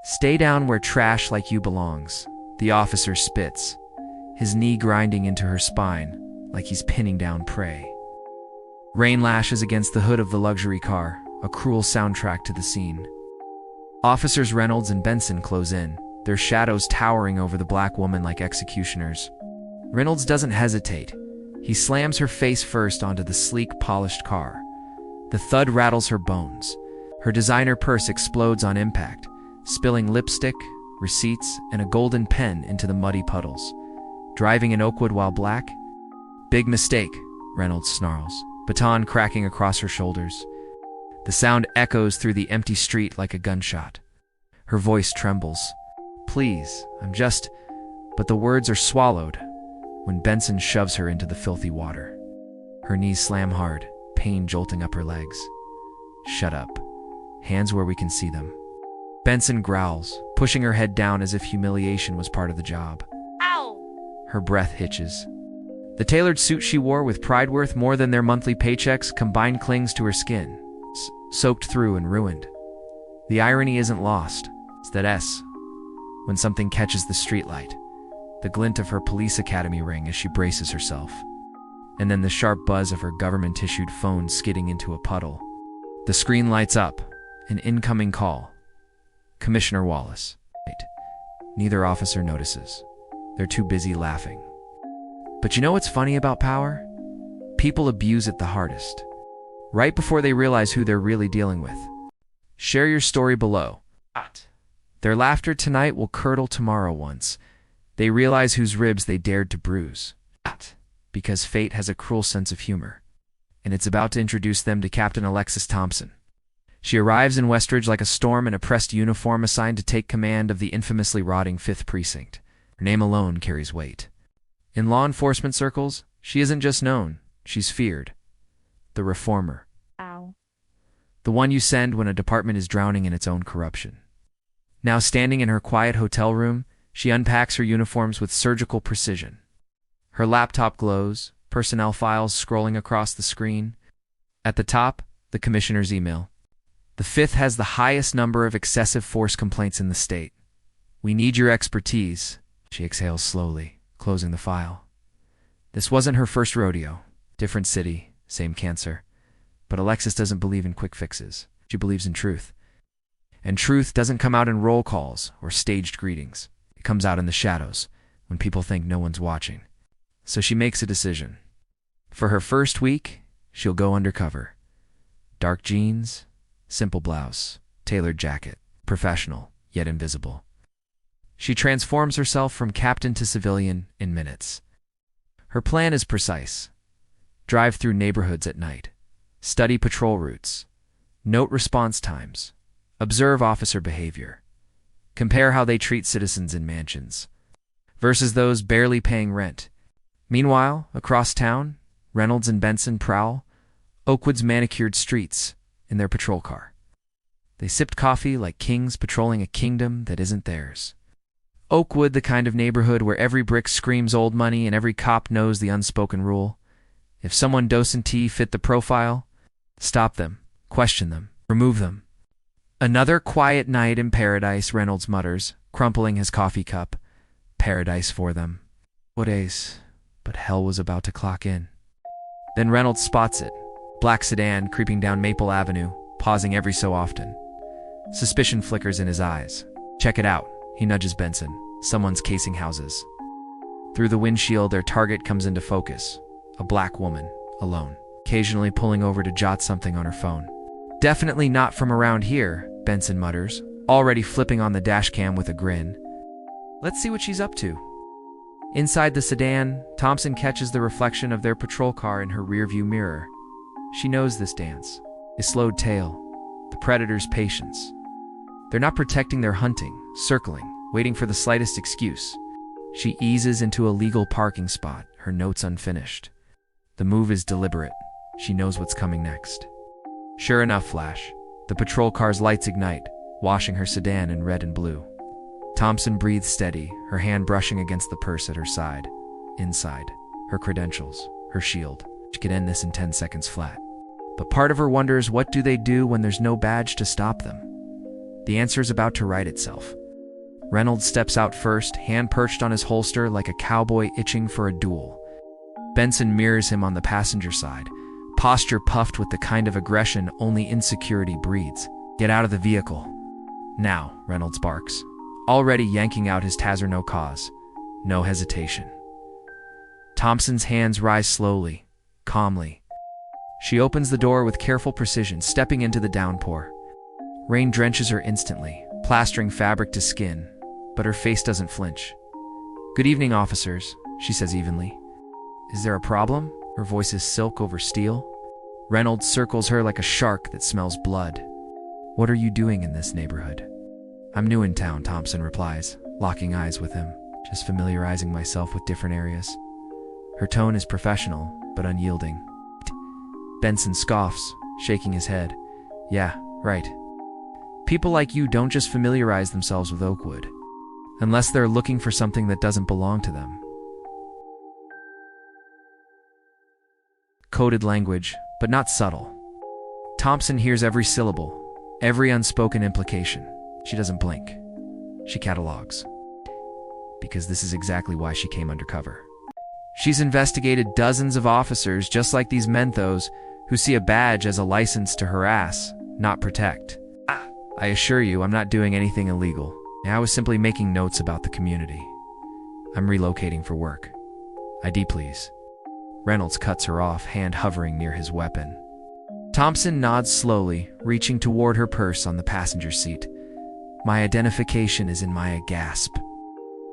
Stay down where trash like you belongs. The officer spits, his knee grinding into her spine like he's pinning down prey. Rain lashes against the hood of the luxury car, a cruel soundtrack to the scene. Officers Reynolds and Benson close in, their shadows towering over the black woman like executioners. Reynolds doesn't hesitate. He slams her face first onto the sleek, polished car. The thud rattles her bones. Her designer purse explodes on impact, spilling lipstick, receipts, and a golden pen into the muddy puddles. Driving in Oakwood while black? Big mistake, Reynolds snarls, baton cracking across her shoulders. The sound echoes through the empty street like a gunshot. Her voice trembles. Please, but the words are swallowed when Benson shoves her into the filthy water. Her knees slam hard, pain jolting up her legs. Shut up. Hands where we can see them. Benson growls, pushing her head down as if humiliation was part of the job. Ow! Her breath hitches. The tailored suit she wore with pride worth more than their monthly paychecks combined clings to her skin, soaked through and ruined. The irony isn't lost. It's that when something catches the streetlight, the glint of her police academy ring as she braces herself, and then the sharp buzz of her government-issued phone skidding into a puddle. The screen lights up. An incoming call. Commissioner Wallace. Neither officer notices. They're too busy laughing. But you know what's funny about power? People abuse it the hardest, right before they realize who they're really dealing with. Share your story below. Their laughter tonight will curdle tomorrow once they realize whose ribs they dared to bruise. Because fate has a cruel sense of humor, and it's about to introduce them to Captain Alexis Thompson. She arrives in Westridge like a storm in a pressed uniform assigned to take command of the infamously rotting 5th Precinct. Her name alone carries weight. In law enforcement circles, she isn't just known, she's feared. The reformer. Ow. The one you send when a department is drowning in its own corruption. Now standing in her quiet hotel room, she unpacks her uniforms with surgical precision. Her laptop glows, personnel files scrolling across the screen. At the top, the commissioner's email. The 5th has the highest number of excessive force complaints in the state. We need your expertise, she exhales slowly, closing the file. This wasn't her first rodeo. Different city, same cancer. But Alexis doesn't believe in quick fixes. She believes in truth. And truth doesn't come out in roll calls or staged greetings. It comes out in the shadows, when people think no one's watching. So she makes a decision. For her first week, she'll go undercover. Dark jeans, simple blouse, tailored jacket, professional, yet invisible. She transforms herself from captain to civilian in minutes. Her plan is precise. Drive through neighborhoods at night. Study patrol routes. Note response times. Observe officer behavior. Compare how they treat citizens in mansions versus those barely paying rent. Meanwhile, across town, Reynolds and Benson prowl Oakwood's manicured streets in their patrol car. They sipped coffee like kings patrolling a kingdom that isn't theirs. Oakwood, the kind of neighborhood where every brick screams old money and every cop knows the unspoken rule. If someone docent fit the profile, stop them, question them, remove them. Another quiet night in paradise, Reynolds mutters, crumpling his coffee cup. Paradise for them. What ace, but hell was about to clock in. Then Reynolds spots it. Black sedan creeping down Maple Avenue, pausing every so often. Suspicion flickers in his eyes. Check it out, he nudges Benson. Someone's casing houses. Through the windshield, their target comes into focus. A black woman, alone, occasionally pulling over to jot something on her phone. Definitely not from around here, Benson mutters, already flipping on the dashcam with a grin. Let's see what she's up to. Inside the sedan, Thompson catches the reflection of their patrol car in her rearview mirror. She knows this dance. A slowed tail. The predator's patience. They're not protecting their hunting, circling, waiting for the slightest excuse. She eases into a legal parking spot, her notes unfinished. The move is deliberate. She knows what's coming next. Sure enough, flash. The patrol car's lights ignite, washing her sedan in red and blue. Thompson breathes steady, her hand brushing against the purse at her side. Inside, her credentials, her shield. She could end this in 10 seconds flat. But part of her wonders, what do they do when there's no badge to stop them? The answer is about to write itself. Reynolds steps out first, hand perched on his holster like a cowboy itching for a duel. Benson mirrors him on the passenger side, posture puffed with the kind of aggression only insecurity breeds. "Get out of the vehicle." "Now," Reynolds barks, already yanking out his taser no cause. No hesitation. Thompson's hands rise slowly, calmly. She opens the door with careful precision, stepping into the downpour. Rain drenches her instantly, plastering fabric to skin, but her face doesn't flinch. "Good evening, officers," she says evenly. "Is there a problem?" Her voice is silk over steel. Reynolds circles her like a shark that smells blood. "What are you doing in this neighborhood?" "I'm new in town," Thompson replies, locking eyes with him. "Just familiarizing myself with different areas." Her tone is professional, but unyielding. Benson scoffs, shaking his head. "Yeah, right. People like you don't just familiarize themselves with Oakwood, unless they're looking for something that doesn't belong to them." Coded language, but not subtle. Thompson hears every syllable, every unspoken implication. She doesn't blink. She catalogs. Because this is exactly why she came undercover. She's investigated dozens of officers just like these menthos who see a badge as a license to harass, not protect. "I assure you, I'm not doing anything illegal. I was simply making notes about the community. I'm relocating for work. ID, please." Reynolds cuts her off, hand hovering near his weapon. Thompson nods slowly, reaching toward her purse on the passenger seat. "My identification is in my gasp."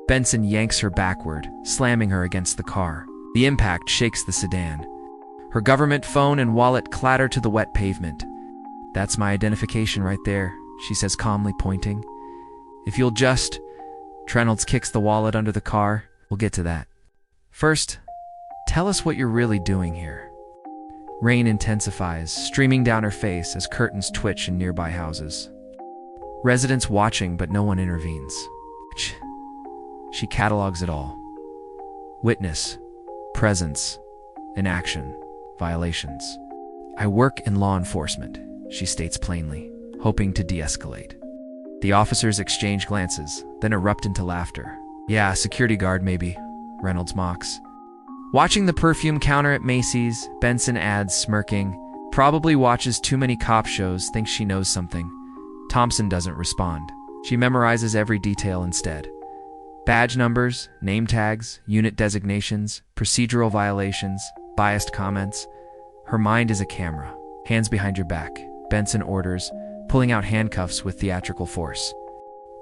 Benson yanks her backward, slamming her against the car. The impact shakes the sedan. Her government phone and wallet clatter to the wet pavement. "That's my identification right there," she says calmly, pointing. "If you'll just..." Reynolds kicks the wallet under the car. "We'll get to that. First, tell us what you're really doing here." Rain intensifies, streaming down her face as curtains twitch in nearby houses. Residents watching, but no one intervenes. She catalogs it all. Witness, presence, inaction, violations. "I work in law enforcement," she states plainly, hoping to de-escalate. The officers exchange glances, then erupt into laughter. "Yeah, security guard maybe," Reynolds mocks. Watching the perfume counter at Macy's, Benson adds, smirking, "Probably watches too many cop shows, thinks she knows something." Thompson doesn't respond. She memorizes every detail instead. Badge numbers, name tags, unit designations, procedural violations, biased comments. Her mind is a camera. "Hands behind your back," Benson orders, pulling out handcuffs with theatrical force.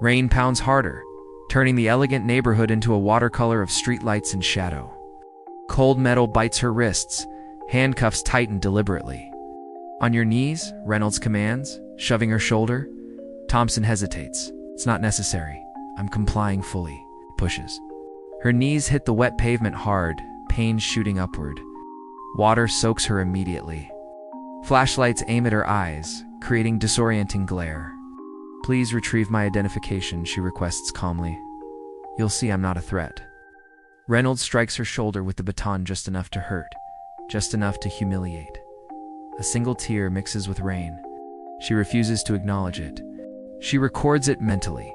Rain pounds harder, turning the elegant neighborhood into a watercolor of streetlights and shadow. Cold metal bites her wrists, handcuffs tighten deliberately. "On your knees," Reynolds commands, shoving her shoulder. Thompson hesitates. "It's not necessary. I'm complying fully." Pushes. Her knees hit the wet pavement hard, pain shooting upward. Water soaks her immediately. Flashlights aim at her eyes, creating disorienting glare. "Please retrieve my identification," she requests calmly. "You'll see I'm not a threat." Reynolds strikes her shoulder with the baton just enough to hurt, just enough to humiliate. A single tear mixes with rain. She refuses to acknowledge it. She records it mentally.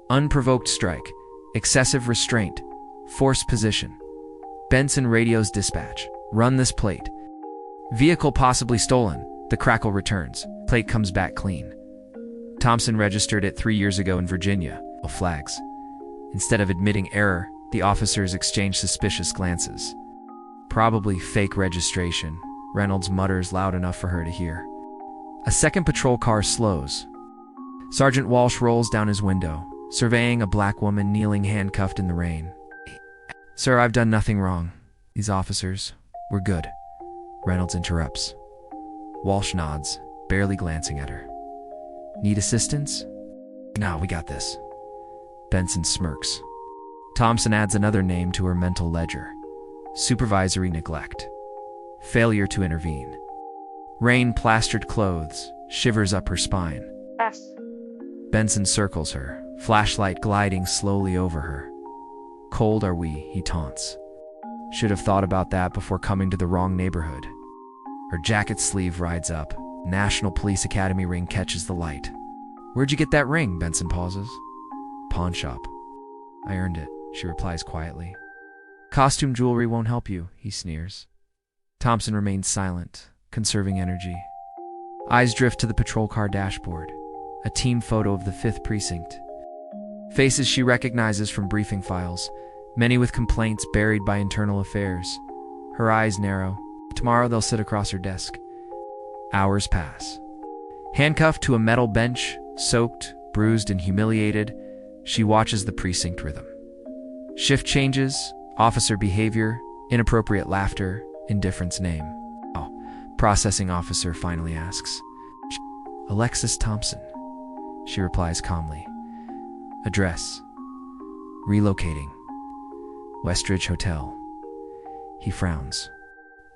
Unprovoked strike, excessive restraint, forced position. Benson radios dispatch. "Run this plate." Vehicle possibly stolen. The crackle returns. Plate comes back clean. Thompson registered it 3 years ago in Virginia. Flags. Instead of admitting error, the officers exchange suspicious glances. "Probably fake registration," Reynolds mutters loud enough for her to hear. A second patrol car slows. Sergeant Walsh rolls down his window, surveying a black woman kneeling handcuffed in the rain. "Sir, I've done nothing wrong. These officers, we're good." Reynolds interrupts. Walsh nods, barely glancing at her. "Need assistance?" "No, we got this." Benson smirks. Thompson adds another name to her mental ledger. Supervisory neglect. Failure to intervene. Rain-plastered clothes, shivers up her spine. Yes. Benson circles her, flashlight gliding slowly over her. "Cold are we," he taunts. "Should have thought about that before coming to the wrong neighborhood." Her jacket sleeve rides up. National Police Academy ring catches the light. Where'd you get that ring? Benson pauses. Pawn shop. I earned it, she replies quietly. Costume jewelry won't help you, he sneers. Thompson remains silent, conserving energy. Eyes drift to the patrol car dashboard, a team photo of the 5th precinct. Faces she recognizes from briefing files, many with complaints buried by internal affairs. Her eyes narrow. Tomorrow they'll sit across her desk. Hours pass. Handcuffed to a metal bench, soaked, bruised, and humiliated, she watches the precinct rhythm. Shift changes, officer behavior, inappropriate laughter, indifference name. Oh, processing officer finally asks. Alexis Thompson, she replies calmly. Address. Relocating. Westridge Hotel. He frowns.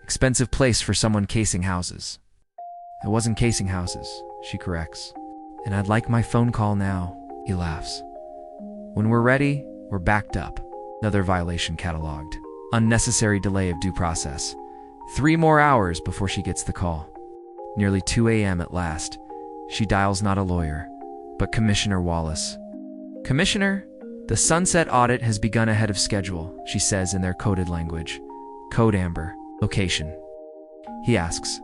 Expensive place for someone casing houses. I wasn't casing houses, she corrects. And I'd like my phone call now, he laughs. When we're ready, we're backed up. Another violation cataloged. Unnecessary delay of due process. 3 more hours before she gets the call. Nearly 2 a.m. at last. She dials not a lawyer, but Commissioner Wallace. Commissioner, the Sunset audit has begun ahead of schedule, she says in their coded language. Code Amber. Location. He asks.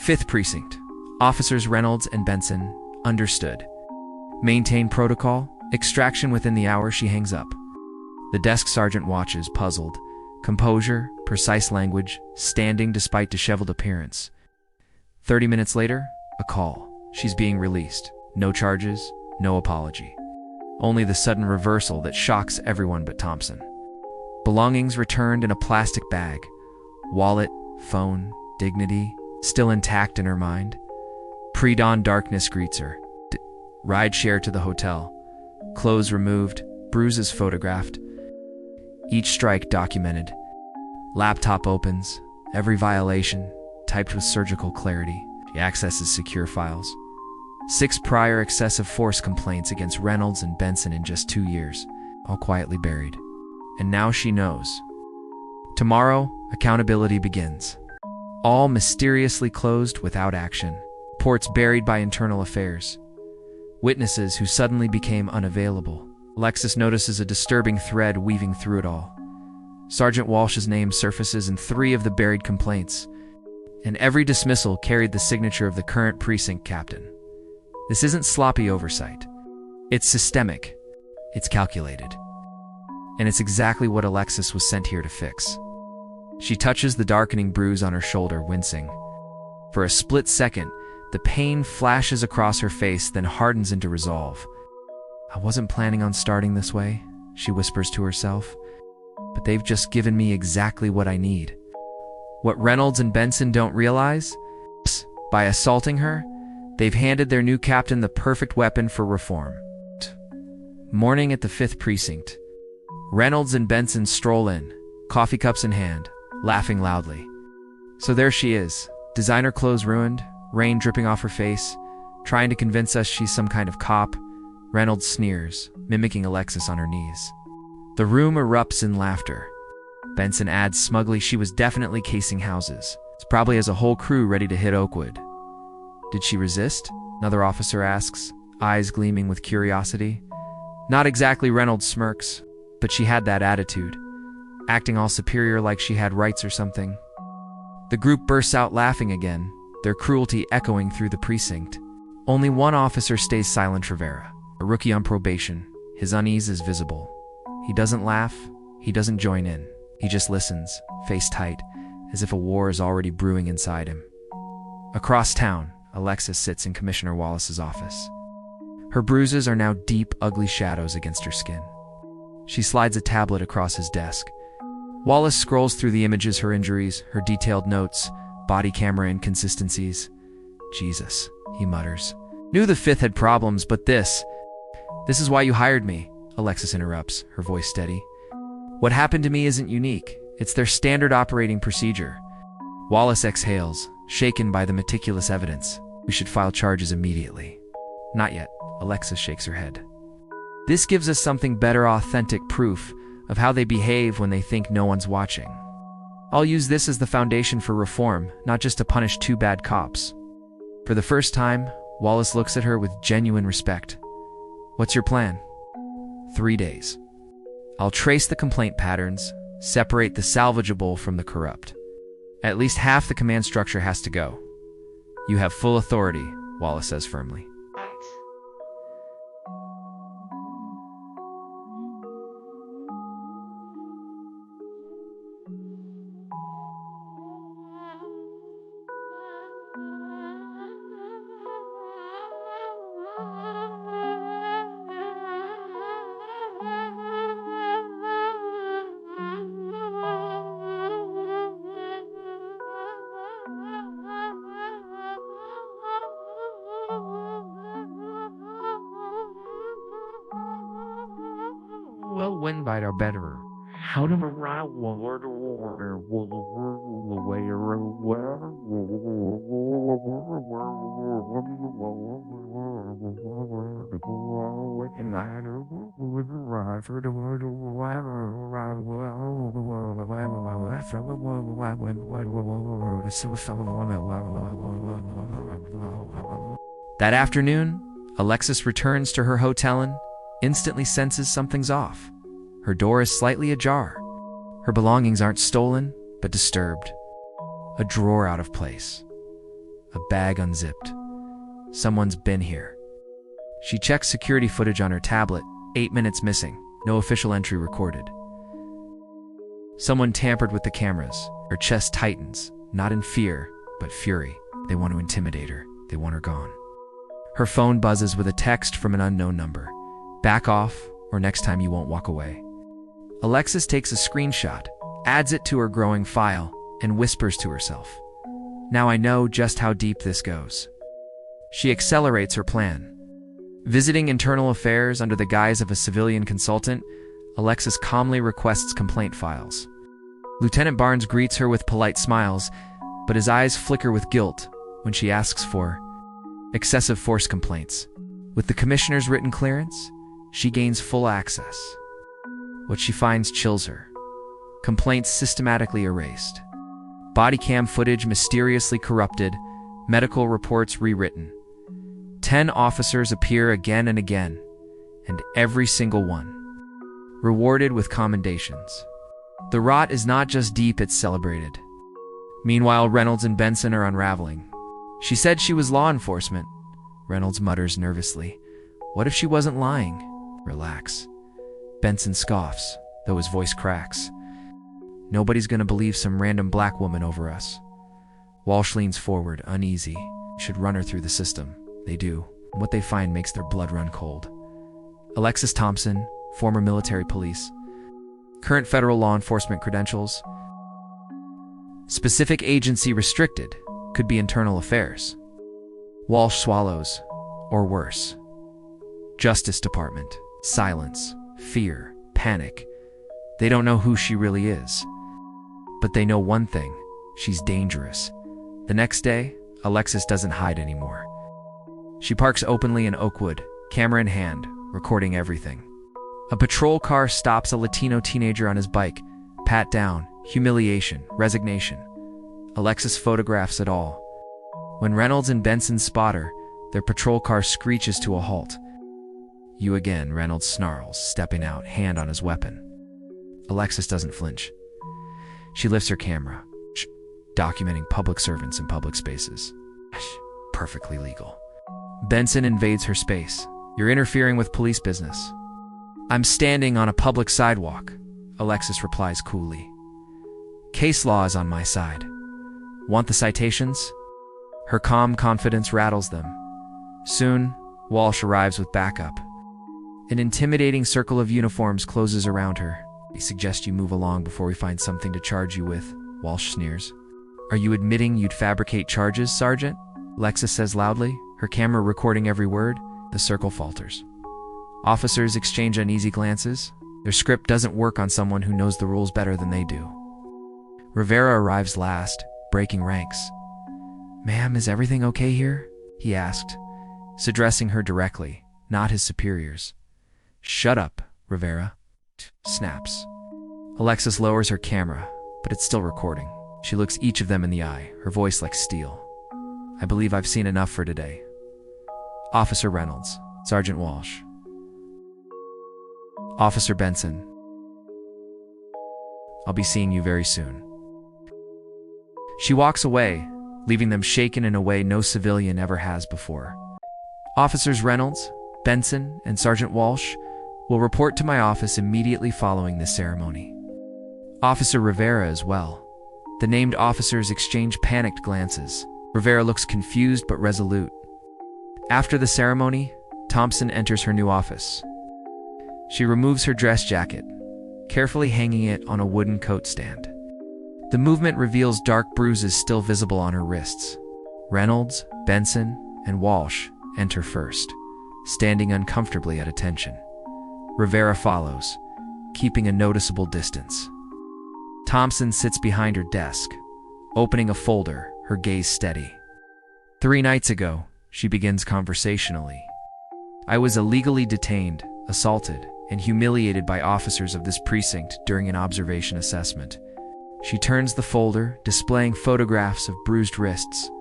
5th Precinct. Officers Reynolds and Benson. Understood. Maintain protocol. Extraction within the hour. She hangs up. The desk sergeant watches, puzzled. Composure, precise language, standing despite disheveled appearance. 30 minutes later, a call. She's being released. No charges, no apology. Only the sudden reversal that shocks everyone but Thompson. Belongings returned in a plastic bag. Wallet, phone, dignity, still intact in her mind. Pre-dawn darkness greets her. Ride share to the hotel. Clothes removed, bruises photographed. Each strike documented. Laptop opens, every violation, typed with surgical clarity. She accesses secure files. 6 prior excessive force complaints against Reynolds and Benson in just 2 years, all quietly buried. And now she knows. Tomorrow, accountability begins. All mysteriously closed without action. Reports buried by internal affairs. Witnesses who suddenly became unavailable. Alexis notices a disturbing thread weaving through it all. Sergeant Walsh's name surfaces in 3 of the buried complaints, and every dismissal carried the signature of the current precinct captain. This isn't sloppy oversight. It's systemic. It's calculated. And it's exactly what Alexis was sent here to fix. She touches the darkening bruise on her shoulder, wincing. For a split second, the pain flashes across her face, then hardens into resolve. I wasn't planning on starting this way, she whispers to herself, but they've just given me exactly what I need. What Reynolds and Benson don't realize? By assaulting her, they've handed their new captain the perfect weapon for reform. Morning at the 5th Precinct. Reynolds and Benson stroll in, coffee cups in hand, laughing loudly. So there she is, designer clothes ruined, rain dripping off her face, trying to convince us she's some kind of cop. Reynolds sneers, mimicking Alexis on her knees. The room erupts in laughter. Benson adds smugly she was definitely casing houses. It's probably has a whole crew ready to hit Oakwood. Did she resist? Another officer asks, eyes gleaming with curiosity. Not exactly, Reynolds smirks, but she had that attitude, acting all superior like she had rights or something. The group bursts out laughing again, their cruelty echoing through the precinct. Only one officer stays silent, Rivera, a rookie on probation. His unease is visible. He doesn't laugh, he doesn't join in. He just listens, face tight, as if a war is already brewing inside him. Across town, Alexis sits in Commissioner Wallace's office. Her bruises are now deep, ugly shadows against her skin. She slides a tablet across his desk. Wallace scrolls through the images, her injuries, her detailed notes, body camera inconsistencies. Jesus, he mutters. Knew the 5th had problems, but this is why you hired me, Alexis interrupts, her voice steady. What happened to me isn't unique. It's their standard operating procedure. Wallace exhales, shaken by the meticulous evidence. We should file charges immediately. Not yet, Alexis shakes her head. This gives us something better, authentic proof of how they behave when they think no one's watching. I'll use this as the foundation for reform, not just to punish 2 bad cops. For the first time, Wallace looks at her with genuine respect. What's your plan? 3 days. I'll trace the complaint patterns, separate the salvageable from the corrupt. At least half the command structure has to go. You have full authority, Wallace says firmly. Well, when by our better. How to arrive word order That afternoon, Alexis returns to her hotel and instantly senses something's off. Her door is slightly ajar. Her belongings aren't stolen, but disturbed. A drawer out of place. A bag unzipped. Someone's been here. She checks security footage on her tablet. 8 minutes missing. No official entry recorded. Someone tampered with the cameras. Her chest tightens, not in fear, but fury. They want to intimidate her. They want her gone. Her phone buzzes with a text from an unknown number. Back off, or next time you won't walk away. Alexis takes a screenshot, adds it to her growing file, and whispers to herself. Now I know just how deep this goes. She accelerates her plan. Visiting internal affairs under the guise of a civilian consultant, Alexis calmly requests complaint files. Lieutenant Barnes greets her with polite smiles, but his eyes flicker with guilt when she asks for excessive force complaints. With the commissioner's written clearance, she gains full access. What she finds chills her. Complaints systematically erased. Body cam footage mysteriously corrupted. Medical reports rewritten. 10 officers appear again and again, and every single one rewarded with commendations. The rot is not just deep, it's celebrated. Meanwhile, Reynolds and Benson are unraveling. She said she was law enforcement. Reynolds mutters nervously. What if she wasn't lying? Relax. Benson scoffs, though his voice cracks. Nobody's gonna believe some random black woman over us. Walsh leans forward, uneasy. Should run her through the system. They do. And what they find makes their blood run cold. Alexis Thompson, former military police. Current federal law enforcement credentials. Specific agency restricted. Could be internal affairs. Walsh swallows, or worse. Justice Department. Silence, fear, panic. They don't know who she really is. But they know one thing. She's dangerous. The next day, Alexis doesn't hide anymore. She parks openly in Oakwood, camera in hand, recording everything. A patrol car stops a Latino teenager on his bike. Pat down, humiliation, resignation. Alexis photographs it all. When Reynolds and Benson spot her, their patrol car screeches to a halt. You again, Reynolds snarls, stepping out, hand on his weapon. Alexis doesn't flinch. She lifts her camera, documenting public servants in public spaces. Perfectly legal. Benson invades her space. You're interfering with police business. I'm standing on a public sidewalk, Alexis replies coolly. Case law is on my side. Want the citations? Her calm confidence rattles them. Soon, Walsh arrives with backup. An intimidating circle of uniforms closes around her. They suggest you move along before we find something to charge you with, Walsh sneers. Are you admitting you'd fabricate charges, Sergeant? Alexis says loudly, her camera recording every word. The circle falters. Officers exchange uneasy glances. Their script doesn't work on someone who knows the rules better than they do. Rivera arrives last, breaking ranks. Ma'am, is everything okay here? He asked, addressing her directly, not his superiors. Shut up, Rivera. Snaps. Alexis lowers her camera, but it's still recording. She looks each of them in the eye, her voice like steel. I believe I've seen enough for today. Officer Reynolds, Sergeant Walsh. Officer Benson, I'll be seeing you very soon. She walks away, leaving them shaken in a way no civilian ever has before. Officers Reynolds, Benson, and Sergeant Walsh will report to my office immediately following this ceremony. Officer Rivera as well. The named officers exchange panicked glances. Rivera looks confused but resolute. After the ceremony, Thompson enters her new office. She removes her dress jacket, carefully hanging it on a wooden coat stand. The movement reveals dark bruises still visible on her wrists. Reynolds, Benson, and Walsh enter first, standing uncomfortably at attention. Rivera follows, keeping a noticeable distance. Thompson sits behind her desk, opening a folder, her gaze steady. 3 nights ago, she begins conversationally. I was illegally detained, assaulted, and humiliated by officers of this precinct during an observation assessment. She turns the folder, displaying photographs of bruised wrists,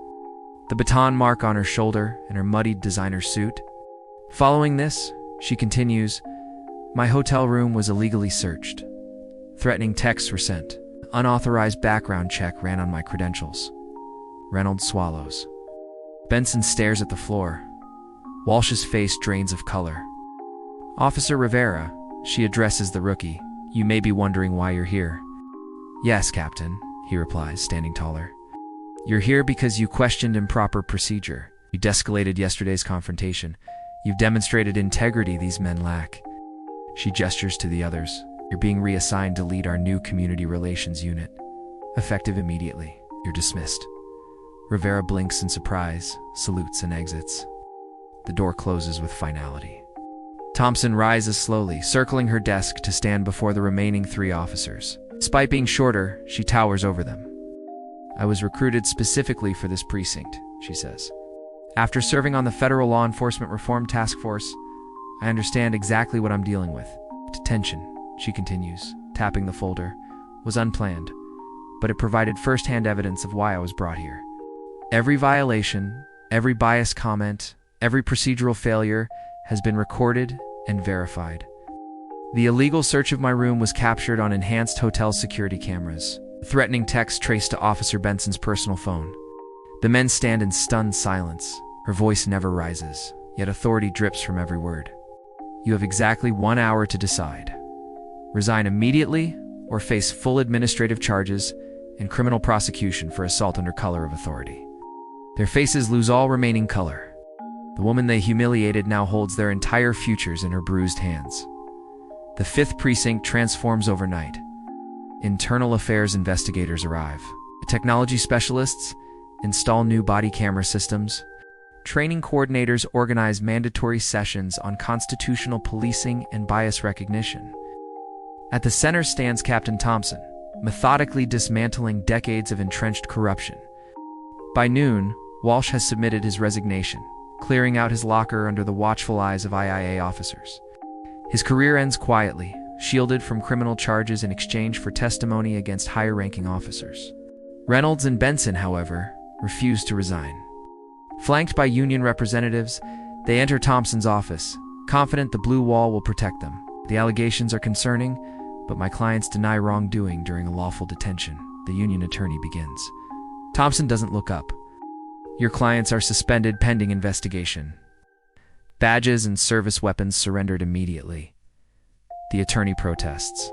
the baton mark on her shoulder, and her muddied designer suit. Following this, she continues, my hotel room was illegally searched. Threatening texts were sent. Unauthorized background check ran on my credentials. Reynolds swallows. Benson stares at the floor. Walsh's face drains of color. Officer Rivera, she addresses the rookie. You may be wondering why you're here. Yes, Captain, he replies, standing taller. You're here because you questioned improper procedure. You de-escalated yesterday's confrontation. You've demonstrated integrity these men lack. She gestures to the others. You're being reassigned to lead our new community relations unit. Effective immediately. You're dismissed. Rivera blinks in surprise, salutes, and exits. The door closes with finality. Thompson rises slowly, circling her desk to stand before the remaining 3 officers. Despite being shorter, she towers over them. I was recruited specifically for this precinct, she says. After serving on the Federal Law Enforcement Reform Task Force, I understand exactly what I'm dealing with. Detention, she continues, tapping the folder, was unplanned, but it provided first-hand evidence of why I was brought here. Every violation, every biased comment, every procedural failure has been recorded and verified. The illegal search of my room was captured on enhanced hotel security cameras. Threatening text traced to Officer Benson's personal phone. The men stand in stunned silence. Her voice never rises, yet authority drips from every word. You have exactly 1 hour to decide. Resign immediately or face full administrative charges and criminal prosecution for assault under color of authority. Their faces lose all remaining color. The woman they humiliated now holds their entire futures in her bruised hands. The 5th precinct transforms overnight. Internal affairs investigators arrive. Technology specialists install new body camera systems. Training coordinators organize mandatory sessions on constitutional policing and bias recognition. At the center stands Captain Thompson, methodically dismantling decades of entrenched corruption. By noon, Walsh has submitted his resignation, clearing out his locker under the watchful eyes of IIA officers. His career ends quietly, shielded from criminal charges in exchange for testimony against higher-ranking officers. Reynolds and Benson, however, refuse to resign. Flanked by union representatives, they enter Thompson's office, confident the blue wall will protect them. The allegations are concerning, but my clients deny wrongdoing during a lawful detention. The union attorney begins. Thompson doesn't look up. Your clients are suspended pending investigation. Badges and service weapons surrendered immediately. The attorney protests.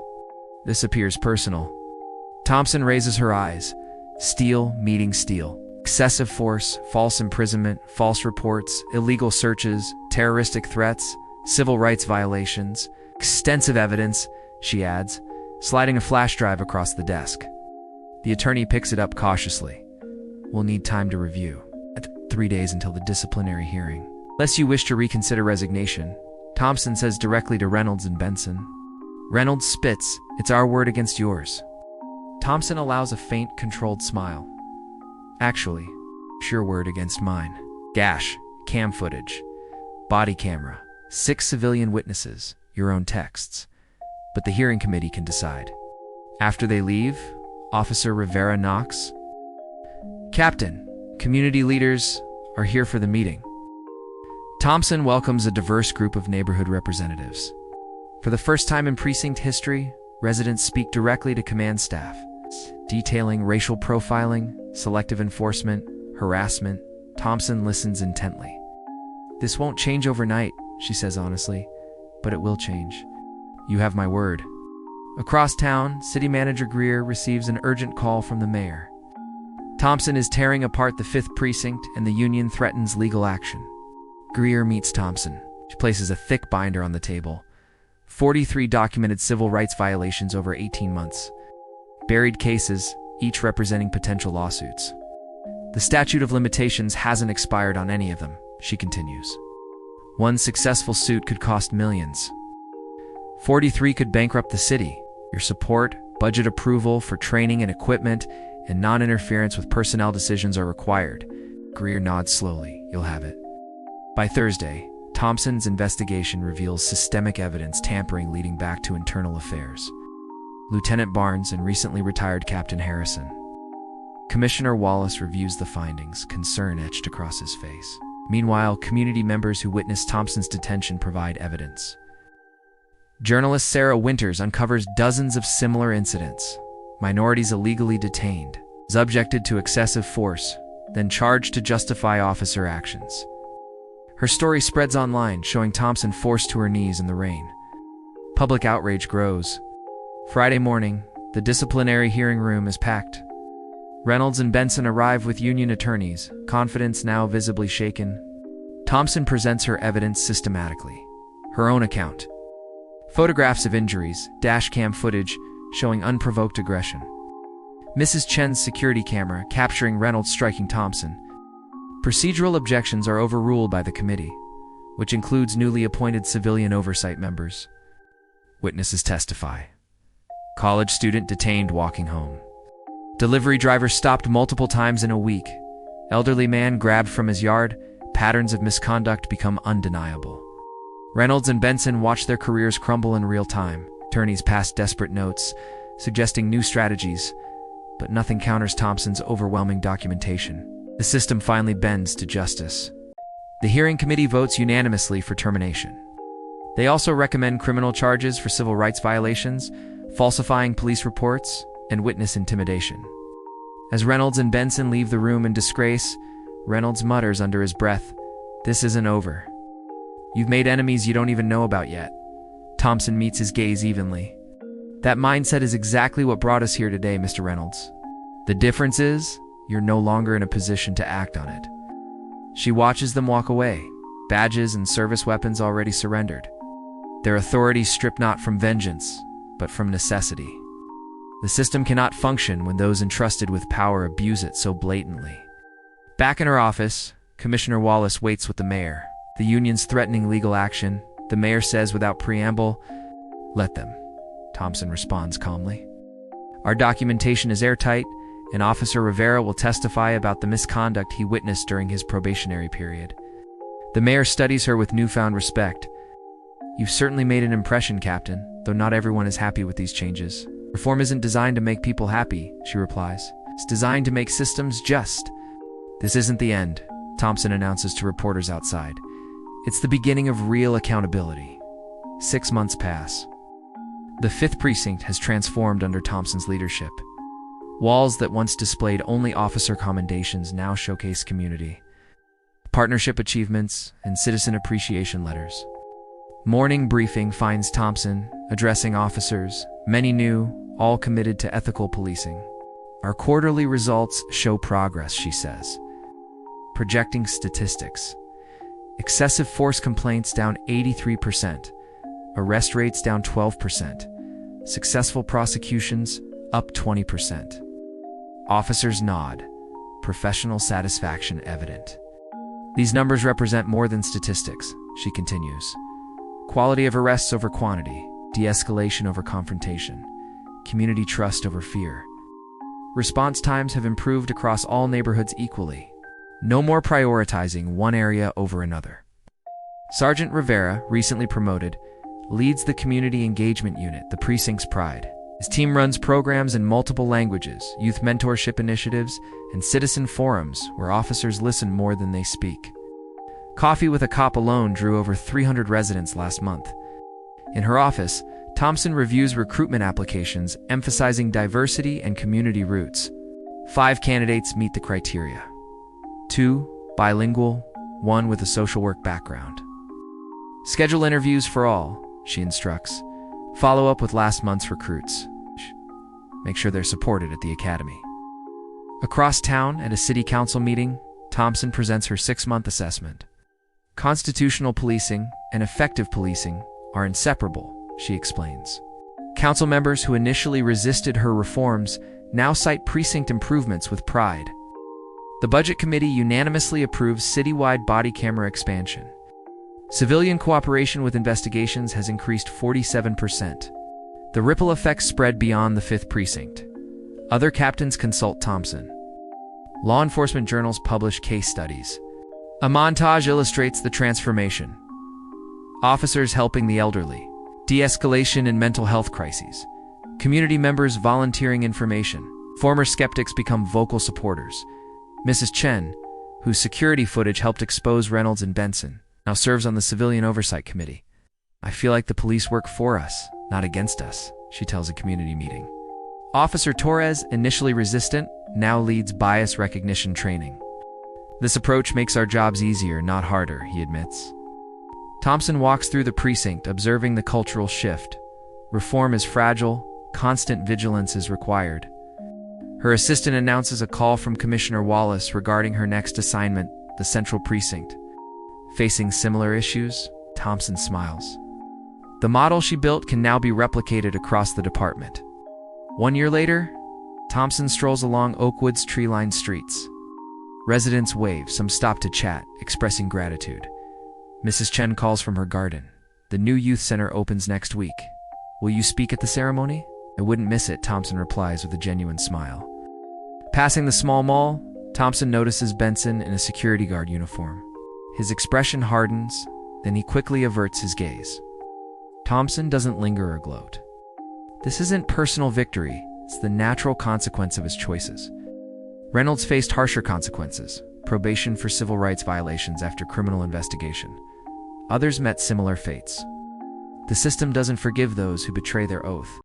This appears personal. Thompson raises her eyes. Steel meeting steel. Excessive force, false imprisonment, false reports, illegal searches, terroristic threats, civil rights violations, extensive evidence, she adds, sliding a flash drive across the desk. The attorney picks it up cautiously. We'll need time to review. 3 days until the disciplinary hearing. Unless you wish to reconsider resignation, Thompson says directly to Reynolds and Benson. Reynolds spits, it's our word against yours. Thompson allows a faint, controlled smile. Actually, it's your word against mine. Gash, cam footage, body camera, 6 civilian witnesses, your own texts. But the hearing committee can decide. After they leave, Officer Rivera knocks. Captain, community leaders are here for the meeting. Thompson welcomes a diverse group of neighborhood representatives. For the first time in precinct history, residents speak directly to command staff, detailing racial profiling, selective enforcement, harassment. Thompson listens intently. "This won't change overnight," she says honestly, "but it will change. You have my word." Across town, City Manager Greer receives an urgent call from the mayor. Thompson is tearing apart the 5th Precinct and the union threatens legal action. Greer meets Thompson. She places a thick binder on the table. 43 documented civil rights violations over 18 months. Buried cases, each representing potential lawsuits. "The statute of limitations hasn't expired on any of them," she continues. "One successful suit could cost millions. 43 could bankrupt the city. Your support, budget approval for training and equipment, and non-interference with personnel decisions are required." Greer nods slowly. "You'll have it." By Thursday, Thompson's investigation reveals systemic evidence tampering leading back to internal affairs. Lieutenant Barnes and recently retired Captain Harrison. Commissioner Wallace reviews the findings, concern etched across his face. Meanwhile, community members who witnessed Thompson's detention provide evidence. Journalist Sarah Winters uncovers dozens of similar incidents. Minorities illegally detained, subjected to excessive force, then charged to justify officer actions. Her story spreads online, showing Thompson forced to her knees in the rain. Public outrage grows. Friday morning, the disciplinary hearing room is packed. Reynolds and Benson arrive with union attorneys, confidence now visibly shaken. Thompson presents her evidence systematically. Her own account. Photographs of injuries, dashcam footage showing unprovoked aggression. Mrs. Chen's security camera capturing Reynolds striking Thompson. Procedural objections are overruled by the committee, which includes newly appointed civilian oversight members. Witnesses testify. College student detained walking home. Delivery driver stopped multiple times in a week. Elderly man grabbed from his yard. Patterns of misconduct become undeniable. Reynolds and Benson watch their careers crumble in real time. Attorneys pass desperate notes, suggesting new strategies, but nothing counters Thompson's overwhelming documentation. The system finally bends to justice. The hearing committee votes unanimously for termination. They also recommend criminal charges for civil rights violations, falsifying police reports, and witness intimidation. As Reynolds and Benson leave the room in disgrace, Reynolds mutters under his breath, "This isn't over. You've made enemies you don't even know about yet." Thompson meets his gaze evenly. "That mindset is exactly what brought us here today, Mr. Reynolds. The difference is, you're no longer in a position to act on it." She watches them walk away, badges and service weapons already surrendered. Their authority stripped not from vengeance, but from necessity. The system cannot function when those entrusted with power abuse it so blatantly. Back in her office, Commissioner Wallace waits with the mayor. The union's threatening legal action. The mayor says without preamble, "Let them." Thompson responds calmly. "Our documentation is airtight, and Officer Rivera will testify about the misconduct he witnessed during his probationary period." The mayor studies her with newfound respect. "You've certainly made an impression, Captain, though not everyone is happy with these changes." "Reform isn't designed to make people happy," she replies. "It's designed to make systems just." "This isn't the end," Thompson announces to reporters outside. "It's the beginning of real accountability." 6 months pass. The 5th Precinct has transformed under Thompson's leadership. Walls that once displayed only officer commendations now showcase community, partnership achievements, and citizen appreciation letters. Morning briefing finds Thompson addressing officers, many new, all committed to ethical policing. "Our quarterly results show progress," she says. Projecting statistics. Excessive force complaints down 83%. Arrest rates down 12%. Successful prosecutions up 20%. Officers nod. Professional satisfaction evident. "These numbers represent more than statistics," she continues. "Quality of arrests over quantity, de-escalation over confrontation, community trust over fear. Response times have improved across all neighborhoods equally. No more prioritizing one area over another." Sergeant Rivera, recently promoted, leads the Community Engagement Unit, the precinct's pride. His team runs programs in multiple languages, youth mentorship initiatives, and citizen forums where officers listen more than they speak. Coffee with a Cop alone drew over 300 residents last month. In her office, Thompson reviews recruitment applications, emphasizing diversity and community roots. 5 candidates meet the criteria. 2, bilingual, 1 with a social work background. Schedule interviews for all, she instructs. Follow up with last month's recruits. Make sure they're supported at the academy. Across town, at a city council meeting, Thompson presents her 6-month assessment. Constitutional policing and effective policing are inseparable, she explains. Council members who initially resisted her reforms now cite precinct improvements with pride. The Budget Committee unanimously approves citywide body camera expansion. Civilian cooperation with investigations has increased 47%. The ripple effects spread beyond the 5th precinct. Other captains consult Thompson. Law enforcement journals publish case studies. A montage illustrates the transformation. Officers helping the elderly. De-escalation in mental health crises. Community members volunteering information. Former skeptics become vocal supporters. Mrs. Chen, whose security footage helped expose Reynolds and Benson, now serves on the Civilian Oversight Committee. I feel like the police work for us, not against us, she tells a community meeting. Officer Torres, initially resistant, now leads bias recognition training. This approach makes our jobs easier, not harder, he admits. Thompson walks through the precinct, observing the cultural shift. Reform is fragile, constant vigilance is required. Her assistant announces a call from Commissioner Wallace regarding her next assignment, the Central Precinct. Facing similar issues, Thompson smiles. The model she built can now be replicated across the department. 1 year later, Thompson strolls along Oakwood's tree-lined streets. Residents wave, some stop to chat, expressing gratitude. Mrs. Chen calls from her garden. The new youth center opens next week. Will you speak at the ceremony? I wouldn't miss it, Thompson replies with a genuine smile. Passing the small mall, Thompson notices Benson in a security guard uniform. His expression hardens, then he quickly averts his gaze. Thompson doesn't linger or gloat. This isn't personal victory, it's the natural consequence of his choices. Reynolds faced harsher consequences, probation for civil rights violations after criminal investigation. Others met similar fates. The system doesn't forgive those who betray their oath.